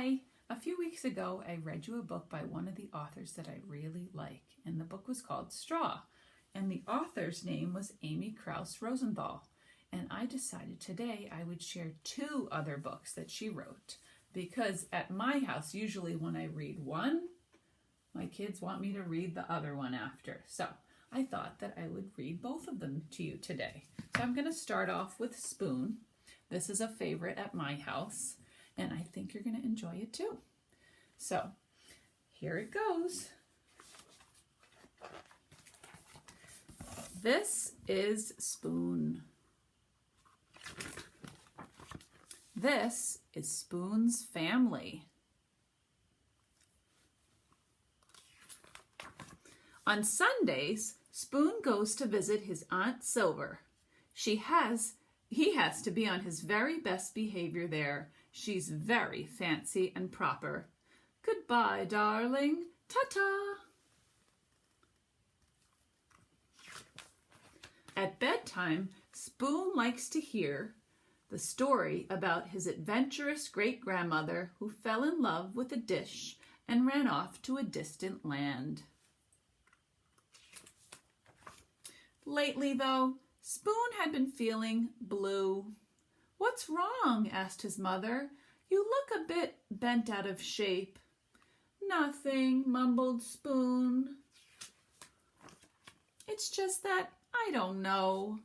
Hi! A few weeks ago, I read you a book by one of the authors that I really like, and the book was called Straw, and the author's name was Amy Krouse Rosenthal. And I decided today I would share two other books that she wrote, because at my house, usually when I read one, my kids want me to read the other one after. So I thought that I would read both of them to you today. So I'm going to start off with Spoon. This is a favorite at my house, and I think you're going to enjoy it too. So here it goes. This is Spoon. This is Spoon's family. On Sundays, Spoon goes to visit his Aunt Silver. He has to be on his very best behavior there. She's very fancy and proper. Goodbye, darling. Ta-ta. At bedtime, Spoon likes to hear the story about his adventurous great-grandmother who fell in love with a dish and ran off to a distant land. Lately, though, Spoon had been feeling blue. "What's wrong?" asked his mother. "You look a bit bent out of shape." "Nothing," mumbled Spoon. "It's just that I don't know.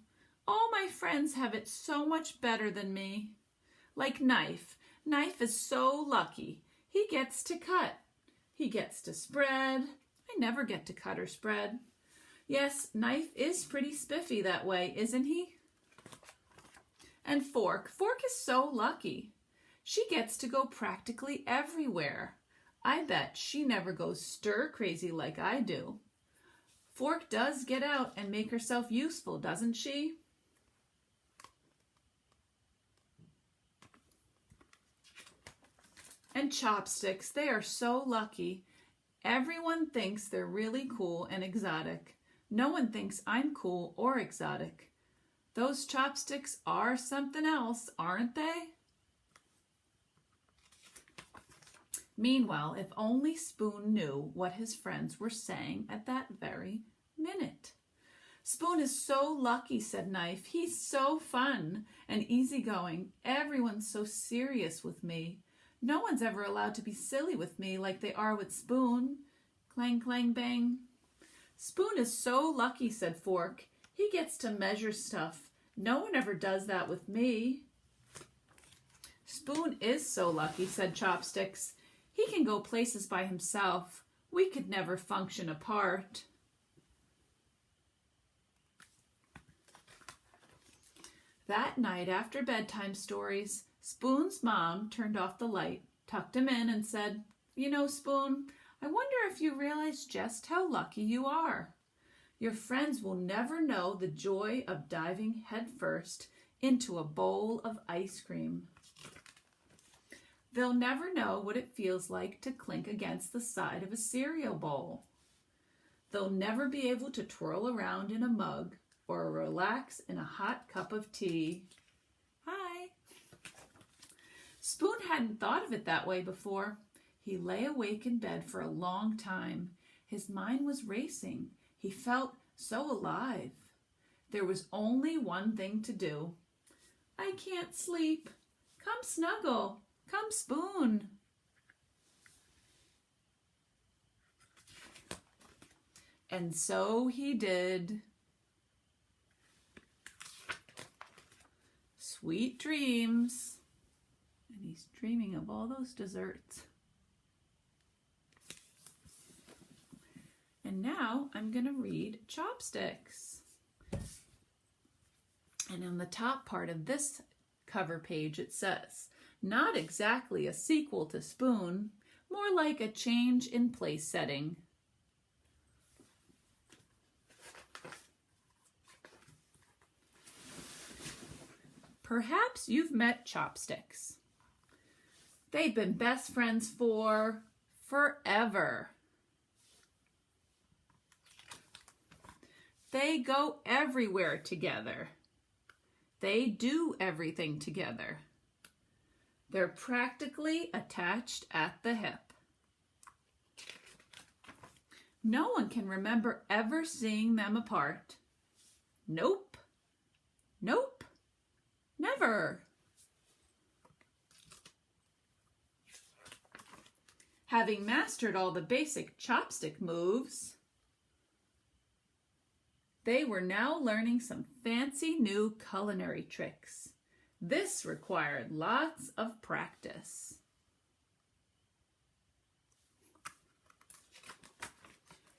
All my friends have it so much better than me. Like Knife. Knife is so lucky. He gets to cut. He gets to spread. I never get to cut or spread. Yes, Knife is pretty spiffy that way, isn't he? And Fork. Fork is so lucky. She gets to go practically everywhere. I bet she never goes stir crazy like I do. Fork does get out and make herself useful, doesn't she? And Chopsticks, they are so lucky. Everyone thinks they're really cool and exotic. No one thinks I'm cool or exotic. Those Chopsticks are something else, aren't they? Meanwhile, if only Spoon knew what his friends were saying at that very minute. "Spoon is so lucky," said Knife. "He's so fun and easygoing. Everyone's so serious with me. No one's ever allowed to be silly with me like they are with Spoon." Clang, clang, bang. "Spoon is so lucky," said Fork. "He gets to measure stuff. No one ever does that with me." "Spoon is so lucky," said Chopsticks. "He can go places by himself. We could never function apart." That night after bedtime stories, Spoon's mom turned off the light, tucked him in, and said, "You know, Spoon, I wonder if you realize just how lucky you are. Your friends will never know the joy of diving headfirst into a bowl of ice cream. They'll never know what it feels like to clink against the side of a cereal bowl. They'll never be able to twirl around in a mug or relax in a hot cup of tea." Hi. Spoon hadn't thought of it that way before. He lay awake in bed for a long time. His mind was racing. He felt so alive. There was only one thing to do. "I can't sleep. Come snuggle. Come, Spoon." And so he did. Sweet dreams. And he's dreaming of all those desserts. And now I'm going to read Chopsticks. And on the top part of this cover page it says, "Not exactly a sequel to Spoon, more like a change in place setting." Perhaps you've met Chopsticks. They've been best friends for forever. They go everywhere together. They do everything together. They're practically attached at the hip. No one can remember ever seeing them apart. Nope. Nope. Never. Having mastered all the basic chopstick moves, they were now learning some fancy new culinary tricks. This required lots of practice.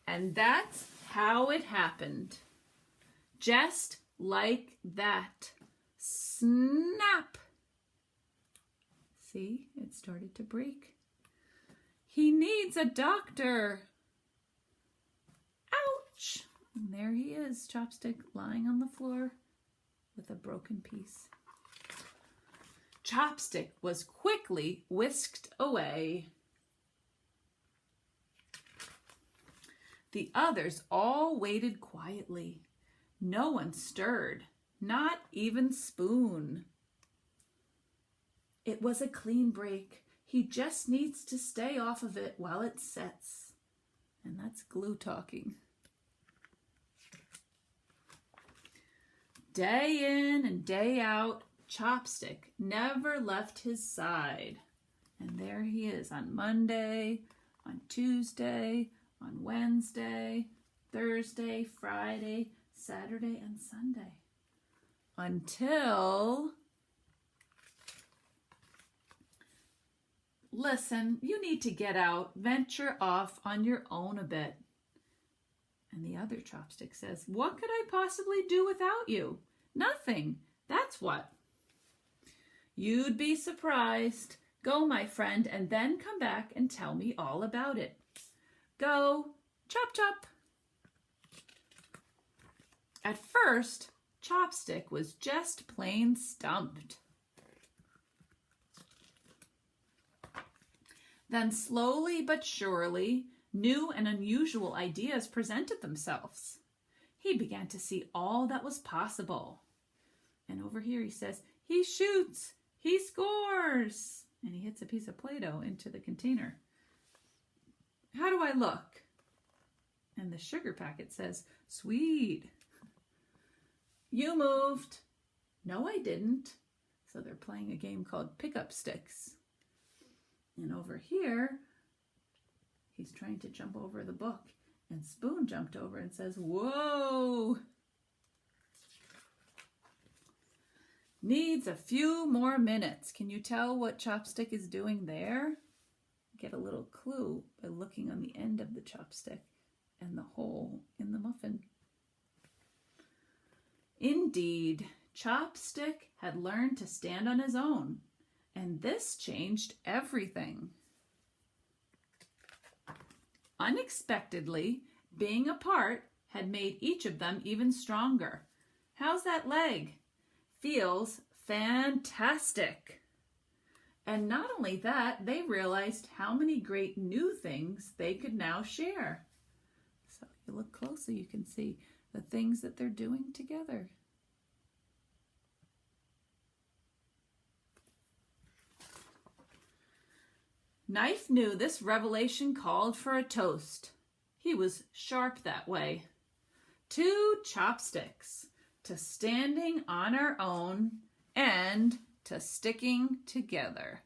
And that's how it happened. Just like that. Snap! See, it started to break. He needs a doctor. Ouch! And there he is, Chopstick, lying on the floor with a broken piece. Chopstick was quickly whisked away. The others all waited quietly. No one stirred, not even Spoon. It was a clean break. He just needs to stay off of it while it sets. And that's glue talking. Day in and day out, Chopstick never left his side. And there he is on Monday, on Tuesday, on Wednesday, Thursday, Friday, Saturday, and Sunday. Until... Listen, you need to get out, venture off on your own a bit. And the other Chopstick says, what could I possibly do without you? Nothing. That's what. You'd be surprised. Go, my friend, and then come back and tell me all about it. Go, chop, chop. At first, Chopstick was just plain stumped. Then slowly but surely, new and unusual ideas presented themselves. He began to see all that was possible. And over here he says, he shoots, he scores. And he hits a piece of Play-Doh into the container. How do I look? And the sugar packet says, sweet. You moved. No, I didn't. So they're playing a game called Pick-Up Sticks. And over here, he's trying to jump over the book. And Spoon jumped over and says, whoa! Needs a few more minutes. Can you tell what Chopstick is doing there? Get a little clue by looking on the end of the chopstick and the hole in the muffin. Indeed, Chopstick had learned to stand on his own. And this changed everything. Unexpectedly, being apart had made each of them even stronger. How's that leg? Feels fantastic. And not only that, they realized how many great new things they could now share. So if you look closely, you can see the things that they're doing together. Knife knew this revelation called for a toast. He was sharp that way. To Chopsticks, to standing on our own, and to sticking together.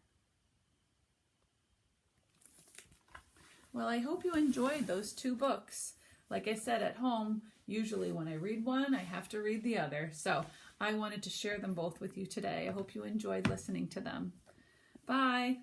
Well, I hope you enjoyed those two books. Like I said, at home, usually when I read one, I have to read the other. So I wanted to share them both with you today. I hope you enjoyed listening to them. Bye.